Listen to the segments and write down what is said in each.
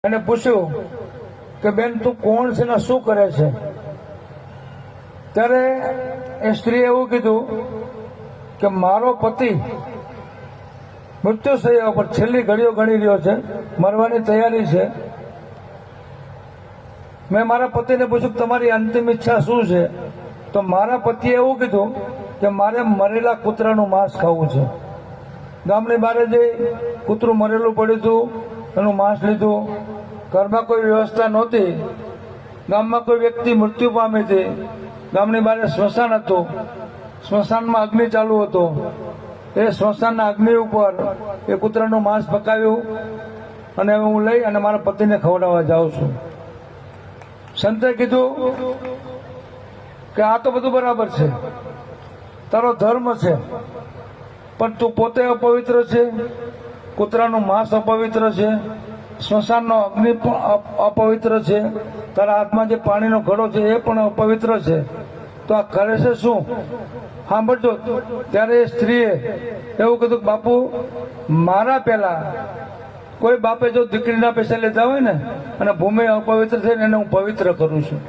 અને પૂછ્યું કે બેન તું કોણ છે ને શું કરે છે? ત્યારે એ સ્ત્રીએ એવું કીધું કે મારો પતિ મૃત્યુ થયા પર છેલ્લી ઘડીઓ ગણી રહ્યો છે, મરવાની તૈયારી છે. મેં મારા પતિને પૂછ્યું તમારી અંતિમ ઈચ્છા શું છે? તો મારા પતિએ એવું કીધું કે મારે મરેલા કૂતરાનું માંસ ખાવું છે. ગામની બહાર જઈ કૂતરું મરેલું પડ્યું હતું, એનું માંસ લીધું. ઘરમાં કોઈ વ્યવસ્થા નહોતી, ગામમાં કોઈ વ્યક્તિ મૃત્યુ પામી હતી, ગામની બહાર સ્મશાન હતું, સ્મશાનમાં અગ્નિ ચાલુ હતો. એ સ્મશાનના અગ્નિ ઉપર એ કૂતરાનું માંસ પકાવ્યું અને હું લઈ અને મારા પતિને ખવડાવવા જાઉં છું. સંતે કીધું કે આ તો બધું બરાબર છે, તારો ધર્મ છે, પણ તું પોતે અપવિત્ર છે, કૂતરાનું માંસ અપવિત્ર છે, સ્મશાનનો અગ્નિ પણ અપવિત્ર છે, તારા હાથમાં જે પાણીનો ઘડો છે એ પણ અપવિત્ર છે, તો આ કરે છે શું? સાંભળજો. ત્યારે એ સ્ત્રીએ એવું કીધું કે બાપુ, મારા પહેલા કોઈ બાપે જો દીકરીના પૈસા લીધા હોય ને અને ભૂમિ અપવિત્ર થઈને એને હું પવિત્ર કરું છું.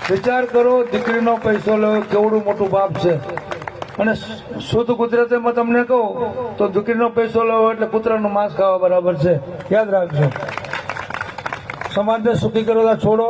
વિચાર કરો, દીકરીનો પૈસો લેવો કેવડું મોટું પાપ છે. અને શુદ્ધ ગુજરાતીમાં તમને કહું તો દીકરીનો પૈસો લેવો એટલે કૂતરાનું માંસ ખાવા બરાબર છે. યાદ રાખજો. સમાજને સુખી કરો છોડો.